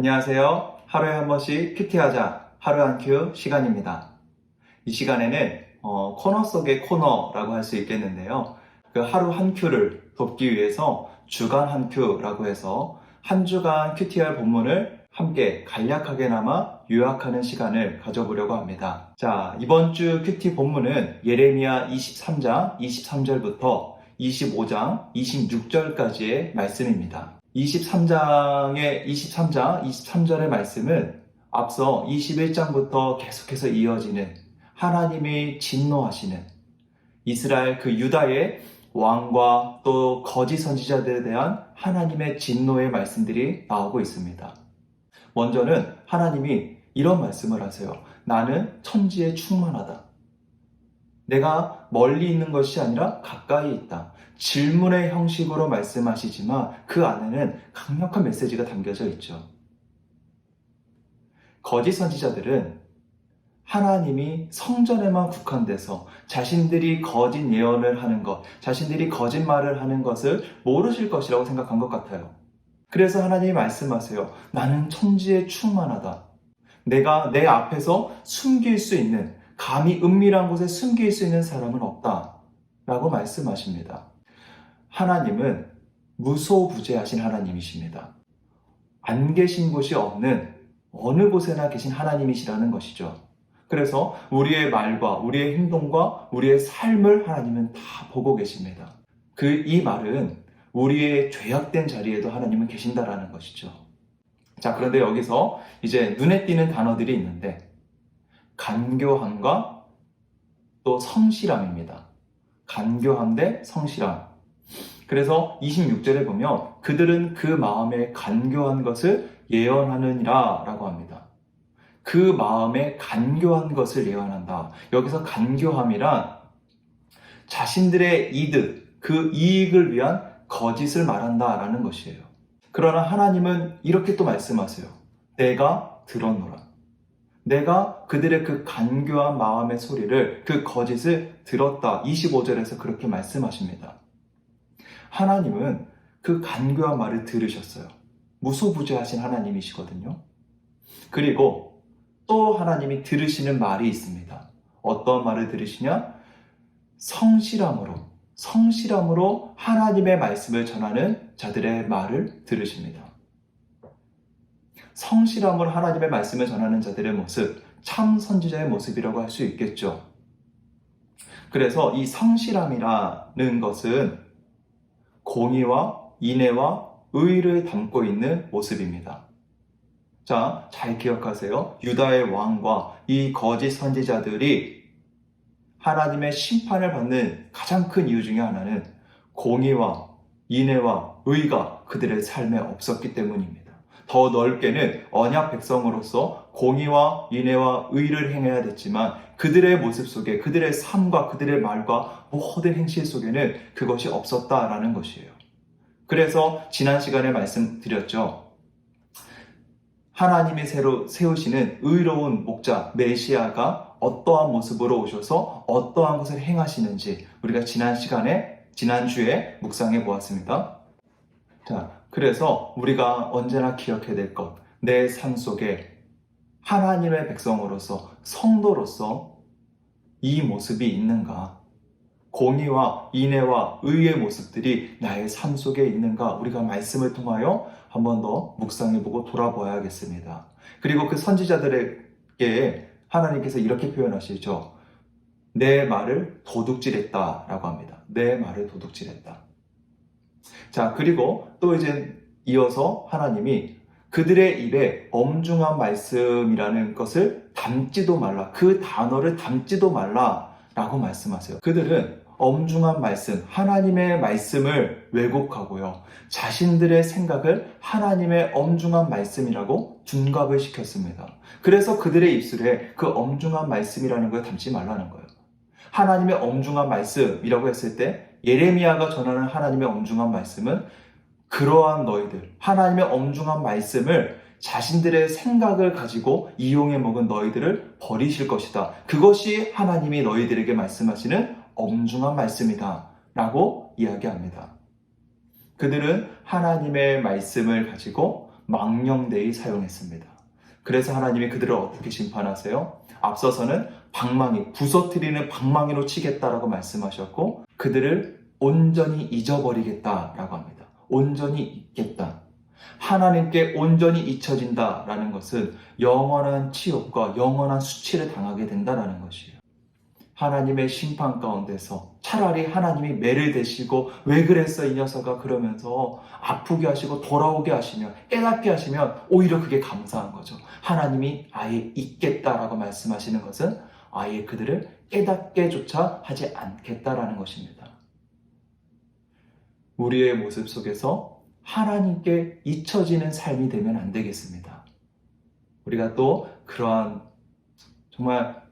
안녕하세요. 하루에 한 번씩 큐티하자 하루 한 큐 시간입니다. 이 시간에는 코너 속의 코너라고 할 수 있겠는데요. 그 하루 한 큐를 돕기 위해서 주간 한 큐라고 해서 한 주간 큐티할 본문을 함께 간략하게나마 요약하는 시간을 가져보려고 합니다. 자, 이번 주 큐티 본문은 예레미야 23장 23절부터 25장 26절까지의 말씀입니다. 23장 23절의 말씀은 앞서 21장부터 계속해서 이어지는 하나님이 진노하시는 이스라엘 그 유다의 왕과 또 거짓 선지자들에 대한 하나님의 진노의 말씀들이 나오고 있습니다. 먼저는 하나님이 이런 말씀을 하세요. 나는 천지에 충만하다. 내가 멀리 있는 것이 아니라 가까이 있다. 질문의 형식으로 말씀하시지만 그 안에는 강력한 메시지가 담겨져 있죠. 거짓 선지자들은 하나님이 성전에만 국한돼서 자신들이 거짓 예언을 하는 것, 자신들이 거짓말을 하는 것을 모르실 것이라고 생각한 것 같아요. 그래서 하나님이 말씀하세요. 나는 천지에 충만하다. 내가 내 앞에서 숨길 수 있는, 감히 은밀한 곳에 숨길 수 있는 사람은 없다. 라고 말씀하십니다. 하나님은 무소부재하신 하나님이십니다. 안 계신 곳이 없는 어느 곳에나 계신 하나님이시라는 것이죠. 그래서 우리의 말과 우리의 행동과 우리의 삶을 하나님은 다 보고 계십니다. 이 말은 우리의 죄악된 자리에도 하나님은 계신다라는 것이죠. 자, 그런데 여기서 이제 눈에 띄는 단어들이 있는데 간교함과 또 성실함입니다. 간교함 대 성실함. 그래서 26절에 보면 그들은 그 마음에 간교한 것을 예언하느니라 라고 합니다. 그 마음에 간교한 것을 예언한다. 여기서 간교함이란 자신들의 이득, 그 이익을 위한 거짓을 말한다 라는 것이에요. 그러나 하나님은 이렇게 또 말씀하세요. 내가 들었노라. 내가 그들의 그 간교한 마음의 소리를, 그 거짓을 들었다. 25절에서 그렇게 말씀하십니다. 하나님은 그 간교한 말을 들으셨어요. 무소부재하신 하나님이시거든요. 그리고 또 하나님이 들으시는 말이 있습니다. 어떤 말을 들으시냐? 성실함으로 하나님의 말씀을 전하는 자들의 말을 들으십니다. 성실함으로 하나님의 말씀을 전하는 자들의 모습, 참 선지자의 모습이라고 할 수 있겠죠. 그래서 이 성실함이라는 것은 공의와 인애와 의를 담고 있는 모습입니다. 자, 잘 기억하세요. 유다의 왕과 이 거짓 선지자들이 하나님의 심판을 받는 가장 큰 이유 중에 하나는 공의와 인애와 의가 그들의 삶에 없었기 때문입니다. 더 넓게는 언약 백성으로서 공의와 인애와 의를 행해야 됐지만 그들의 모습 속에, 그들의 삶과 그들의 말과 모든 행실 속에는 그것이 없었다라는 것이에요. 그래서 지난 시간에 말씀드렸죠. 하나님이 새로 세우시는 의로운 목자 메시아가 어떠한 모습으로 오셔서 어떠한 것을 행하시는지 우리가 지난주에 묵상해 보았습니다. 자, 그래서 우리가 언제나 기억해야 될 것, 내 삶 속에 하나님의 백성으로서, 성도로서 이 모습이 있는가? 공의와 인애와 의의 모습들이 나의 삶 속에 있는가? 우리가 말씀을 통하여 한 번 더 묵상해보고 돌아보아야겠습니다. 그리고 그 선지자들에게 하나님께서 이렇게 표현하시죠. 내 말을 도둑질했다 라고 합니다. 내 말을 도둑질했다. 자, 그리고 또 이제 이어서 하나님이 그들의 입에 엄중한 말씀이라는 것을 담지도 말라. 그 단어를 담지도 말라 라고 말씀하세요. 그들은 엄중한 말씀, 하나님의 말씀을 왜곡하고요. 자신들의 생각을 하나님의 엄중한 말씀이라고 둔갑을 시켰습니다. 그래서 그들의 입술에 그 엄중한 말씀이라는 걸 담지 말라는 거예요. 하나님의 엄중한 말씀이라고 했을 때 예레미야가 전하는 하나님의 엄중한 말씀은 그러한 너희들, 하나님의 엄중한 말씀을 자신들의 생각을 가지고 이용해 먹은 너희들을 버리실 것이다. 그것이 하나님이 너희들에게 말씀하시는 엄중한 말씀이다 라고 이야기합니다. 그들은 하나님의 말씀을 가지고 망령되이 사용했습니다. 그래서 하나님이 그들을 어떻게 심판하세요? 앞서서는 방망이, 부서뜨리는 방망이로 치겠다라고 말씀하셨고 그들을 온전히 잊어버리겠다라고 합니다. 온전히 잊겠다. 하나님께 온전히 잊혀진다라는 것은 영원한 치욕과 영원한 수치를 당하게 된다라는 것이에요. 하나님의 심판 가운데서 차라리 하나님이 매를 대시고 왜 그랬어 이 녀석아 그러면서 아프게 하시고 돌아오게 하시면 깨닫게 하시면 오히려 그게 감사한 거죠. 하나님이 아예 잊겠다라고 말씀하시는 것은 아예 그들을 깨닫게조차 하지 않겠다라는 것입니다. 우리의 모습 속에서 하나님께 잊혀지는 삶이 되면 안 되겠습니다. 우리가 또 그러한 정말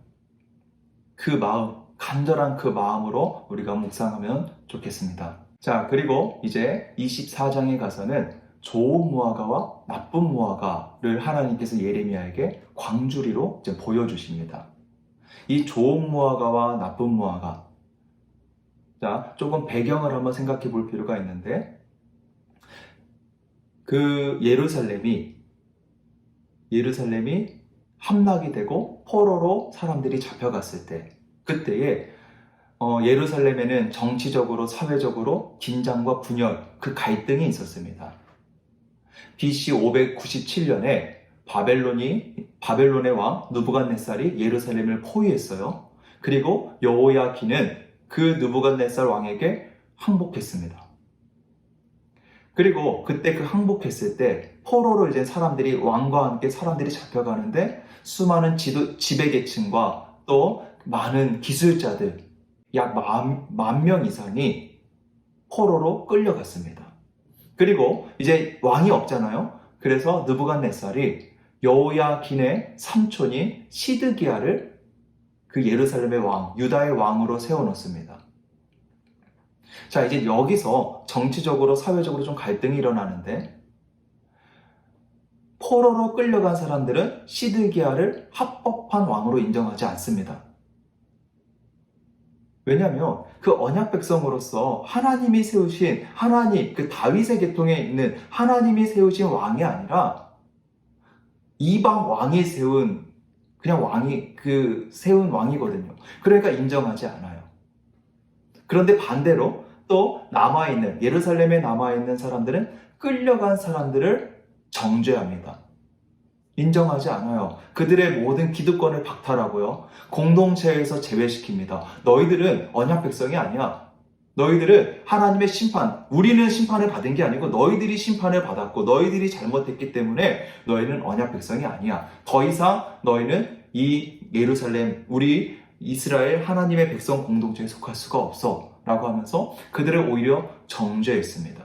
그 마음, 간절한 그 마음으로 우리가 묵상하면 좋겠습니다. 자, 그리고 이제 24장에 가서는 좋은 무화과와 나쁜 무화과를 하나님께서 예레미야에게 광주리로 이제 보여주십니다. 이 좋은 무화과와 나쁜 무화과. 자, 조금 배경을 한번 생각해 볼 필요가 있는데, 그 예루살렘이 함락이 되고 포로로 사람들이 잡혀갔을 때 그때에 예루살렘에는 정치적으로 사회적으로 긴장과 분열 그 갈등이 있었습니다. BC 597년에 바벨론의 왕 느부갓네살이 예루살렘을 포위했어요. 그리고 여호야긴은 그 느부갓네살 왕에게 항복했습니다. 그리고 그때 그 항복했을 때 포로로 이제 왕과 함께 사람들이 잡혀가는데 수많은 지배계층과 또 많은 기술자들 약 10,000명 이상이 포로로 끌려갔습니다. 그리고 이제 왕이 없잖아요. 그래서 느부갓네살이 여호야긴의 삼촌인 시드기야를 그 예루살렘의 왕, 유다의 왕으로 세워놓습니다. 자, 이제 여기서 정치적으로 사회적으로 좀 갈등이 일어나는데 포로로 끌려간 사람들은 시드기야를 합법한 왕으로 인정하지 않습니다. 왜냐하면 그 언약 백성으로서 하나님이 세우신 그 다윗의 계통에 있는 하나님이 세우신 왕이 아니라 이방 왕이 세운 세운 왕이거든요. 그러니까 인정하지 않아요. 그런데 반대로 또 예루살렘에 남아있는 사람들은 끌려간 사람들을 정죄합니다. 인정하지 않아요. 그들의 모든 기득권을 박탈하고요. 공동체에서 제외시킵니다. 너희들은 언약 백성이 아니야. 너희들은 하나님의 심판, 우리는 심판을 받은 게 아니고 너희들이 심판을 받았고 너희들이 잘못했기 때문에 너희는 언약 백성이 아니야. 더 이상 너희는 이 예루살렘, 우리 이스라엘 하나님의 백성 공동체에 속할 수가 없어 라고 하면서 그들을 오히려 정죄했습니다.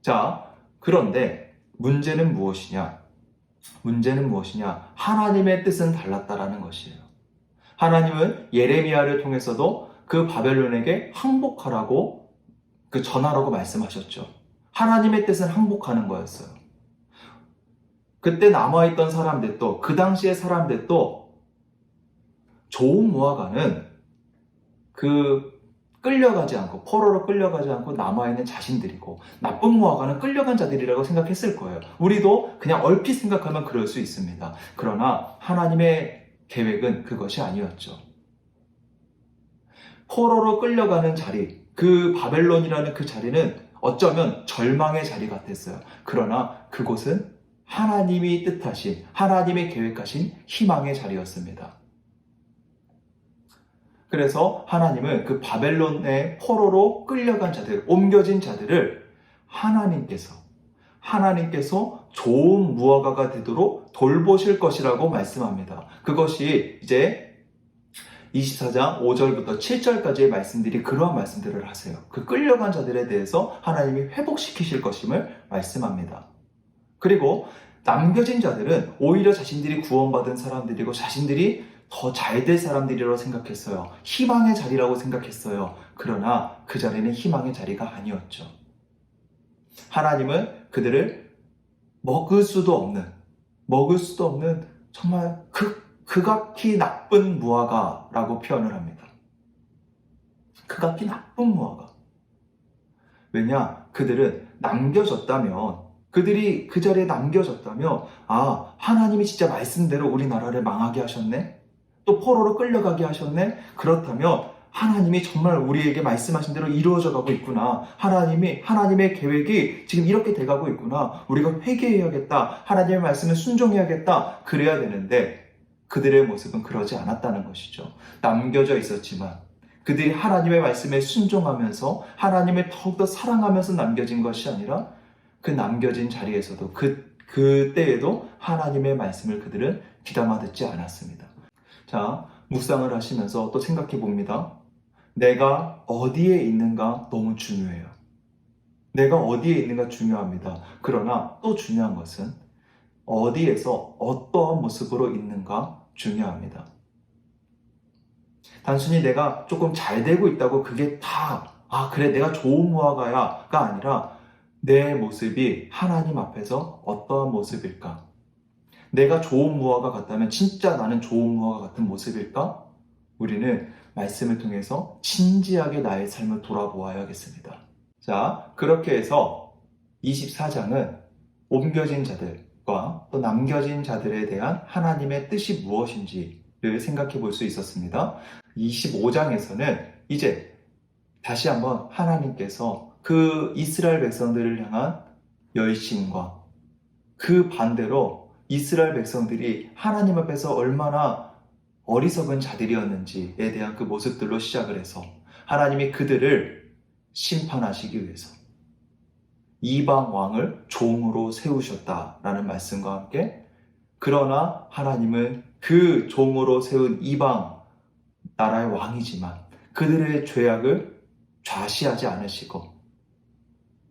자, 그런데 문제는 무엇이냐? 하나님의 뜻은 달랐다라는 것이에요. 하나님은 예레미야를 통해서도 그 바벨론에게 항복하라고 전하라고 말씀하셨죠. 하나님의 뜻은 항복하는 거였어요. 그때 남아있던 사람들도 그 당시의 사람들도 좋은 무화과는 포로로 끌려가지 않고 남아있는 자신들이고 나쁜 무화과는 끌려간 자들이라고 생각했을 거예요. 우리도 그냥 얼핏 생각하면 그럴 수 있습니다. 그러나 하나님의 계획은 그것이 아니었죠. 포로로 끌려가는 자리, 그 바벨론이라는 그 자리는 어쩌면 절망의 자리 같았어요. 그러나 그곳은 하나님이 뜻하신, 하나님의 계획하신 희망의 자리였습니다. 그래서 하나님은 그 바벨론의 포로로 끌려간 자들, 옮겨진 자들을 하나님께서 좋은 무화과가 되도록 돌보실 것이라고 말씀합니다. 그것이 이제 24장 5절부터 7절까지의 말씀들이 그러한 말씀들을 하세요. 그 끌려간 자들에 대해서 하나님이 회복시키실 것임을 말씀합니다. 그리고 남겨진 자들은 오히려 자신들이 구원받은 사람들이고 자신들이 더 잘 될 사람들이라고 생각했어요. 희망의 자리라고 생각했어요. 그러나 그 자리는 희망의 자리가 아니었죠. 하나님은 그들을 먹을 수도 없는 정말 극악히 나쁜 무화과라고 표현을 합니다. 극악히 나쁜 무화과. 왜냐? 그들은 남겨졌다면 그들이 그 자리에 남겨졌다면 아, 하나님이 진짜 말씀대로 우리나라를 망하게 하셨네? 또 포로로 끌려가게 하셨네? 그렇다면 하나님이 정말 우리에게 말씀하신 대로 이루어져 가고 있구나. 하나님의 계획이 지금 이렇게 돼가고 있구나. 우리가 회개해야겠다. 하나님의 말씀에 순종해야겠다. 그래야 되는데 그들의 모습은 그러지 않았다는 것이죠. 남겨져 있었지만 그들이 하나님의 말씀에 순종하면서 하나님을 더욱더 사랑하면서 남겨진 것이 아니라 그 남겨진 자리에서도 그때에도 하나님의 말씀을 그들은 귀담아 듣지 않았습니다. 자, 묵상을 하시면서 또 생각해 봅니다. 내가 어디에 있는가 너무 중요해요. 내가 어디에 있는가 중요합니다. 그러나 또 중요한 것은 어디에서 어떠한 모습으로 있는가 중요합니다. 단순히 내가 조금 잘 되고 있다고 그게 다, 그래, 내가 좋은 무화과야가 아니라 내 모습이 하나님 앞에서 어떠한 모습일까? 내가 좋은 무화과 같다면 진짜 나는 좋은 무화과 같은 모습일까? 우리는 말씀을 통해서 진지하게 나의 삶을 돌아보아야겠습니다. 자, 그렇게 해서 24장은 옮겨진 자들과 또 남겨진 자들에 대한 하나님의 뜻이 무엇인지를 생각해 볼 수 있었습니다. 25장에서는 이제 다시 한번 하나님께서 그 이스라엘 백성들을 향한 열심과 그 반대로 이스라엘 백성들이 하나님 앞에서 얼마나 어리석은 자들이었는지에 대한 그 모습들로 시작을 해서 하나님이 그들을 심판하시기 위해서 이방 왕을 종으로 세우셨다라는 말씀과 함께 그러나 하나님은 그 종으로 세운 이방 나라의 왕이지만 그들의 죄악을 좌시하지 않으시고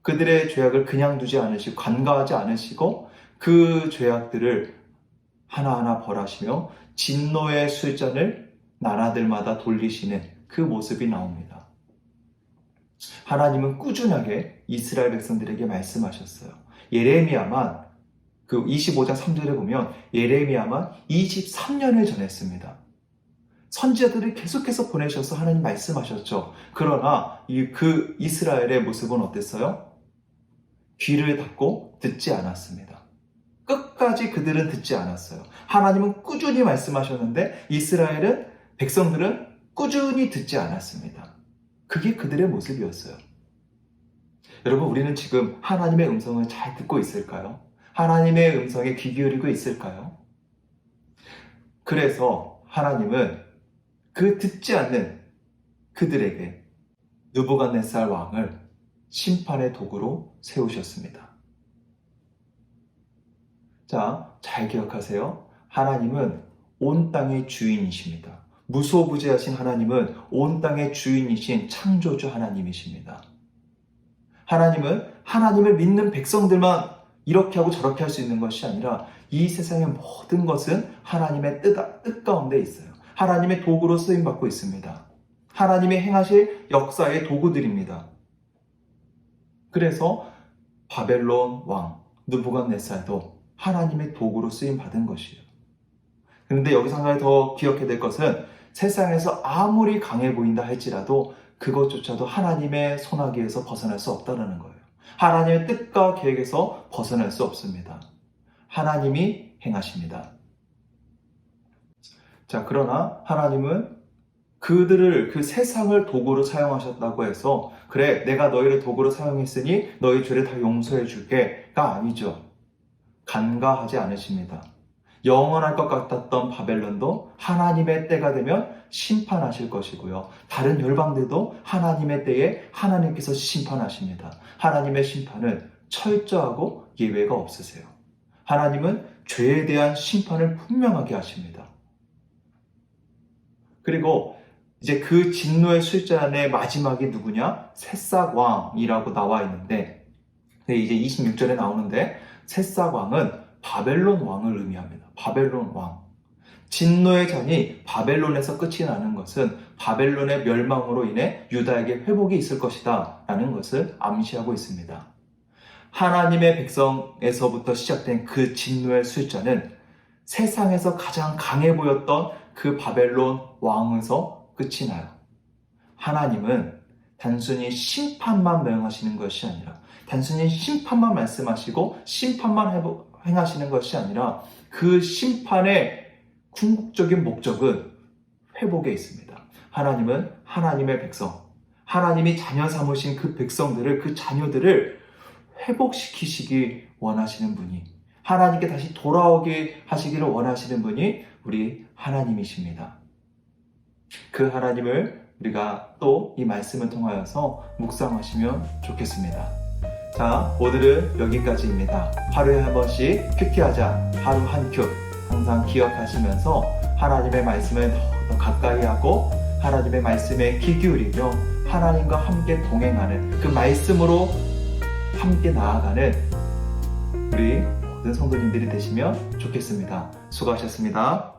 그들의 죄악을 그냥 두지 않으시고 간과하지 않으시고 그 죄악들을 하나하나 벌하시며 진노의 술잔을 나라들마다 돌리시는 그 모습이 나옵니다. 하나님은 꾸준하게 이스라엘 백성들에게 말씀하셨어요. 예레미야만 그 25장 3절에 보면 예레미야만 23년을 전했습니다. 선지자들을 계속해서 보내셔서 하나님 말씀하셨죠. 그러나 그 이스라엘의 모습은 어땠어요? 귀를 닫고 듣지 않았습니다. 끝까지 그들은 듣지 않았어요. 하나님은 꾸준히 말씀하셨는데 이스라엘은 백성들은 꾸준히 듣지 않았습니다. 그게 그들의 모습이었어요. 여러분, 우리는 지금 하나님의 음성을 잘 듣고 있을까요? 하나님의 음성에 귀 기울이고 있을까요? 그래서 하나님은 그 듣지 않는 그들에게 느부갓네살 왕을 심판의 도구로 세우셨습니다. 자, 잘 기억하세요. 하나님은 온 땅의 주인이십니다. 무소부재하신 하나님은 온 땅의 주인이신 창조주 하나님이십니다. 하나님은 하나님을 믿는 백성들만 이렇게 하고 저렇게 할 수 있는 것이 아니라 이 세상의 모든 것은 하나님의 뜻 가운데 있어요. 하나님의 도구로 쓰임받고 있습니다. 하나님이 행하실 역사의 도구들입니다. 그래서 바벨론 왕 느부갓네살도 하나님의 도구로 쓰임받은 것이에요. 그런데 여기서 한 가지 더 기억해야 될 것은 세상에서 아무리 강해 보인다 할지라도 그것조차도 하나님의 손아귀에서 벗어날 수 없다는 거예요. 하나님의 뜻과 계획에서 벗어날 수 없습니다. 하나님이 행하십니다. 자, 그러나 하나님은 그들을 그 세상을 도구로 사용하셨다고 해서 그래, 내가 너희를 도구로 사용했으니 너희 죄를 다 용서해 줄게가 아니죠. 간과하지 않으십니다. 영원할 것 같았던 바벨론도 하나님의 때가 되면 심판하실 것이고요. 다른 열방들도 하나님의 때에 하나님께서 심판하십니다. 하나님의 심판은 철저하고 예외가 없으세요. 하나님은 죄에 대한 심판을 분명하게 하십니다. 그리고 이제 그 진노의 술잔의 마지막이 누구냐? 새싹왕이라고 나와 있는데 이제 26절에 나오는데 새싹왕은 바벨론 왕을 의미합니다. 바벨론 왕. 진노의 잔이 바벨론에서 끝이 나는 것은 바벨론의 멸망으로 인해 유다에게 회복이 있을 것이다 라는 것을 암시하고 있습니다. 하나님의 백성에서부터 시작된 그 진노의 술잔은 세상에서 가장 강해 보였던 그 바벨론 왕에서 끝이 나요. 하나님은 단순히 심판만 명하시는 것이 아니라, 단순히 심판만 말씀하시고 심판만 행하시는 것이 아니라, 그 심판의 궁극적인 목적은 회복에 있습니다. 하나님은 하나님의 백성, 하나님이 자녀 삼으신 그 백성들을, 그 자녀들을 회복시키시기 원하시는 분이, 하나님께 다시 돌아오게 하시기를 원하시는 분이 우리 하나님이십니다. 그 하나님을 우리가 또 이 말씀을 통하여서 묵상하시면 좋겠습니다. 자, 오늘은 여기까지입니다. 하루에 한 번씩 큐티하자, 하루 한 큐, 항상 기억하시면서 하나님의 말씀을 더 가까이 하고 하나님의 말씀에 귀 기울이며 하나님과 함께 동행하는, 그 말씀으로 함께 나아가는 우리 모든 성도님들이 되시면 좋겠습니다. 수고하셨습니다.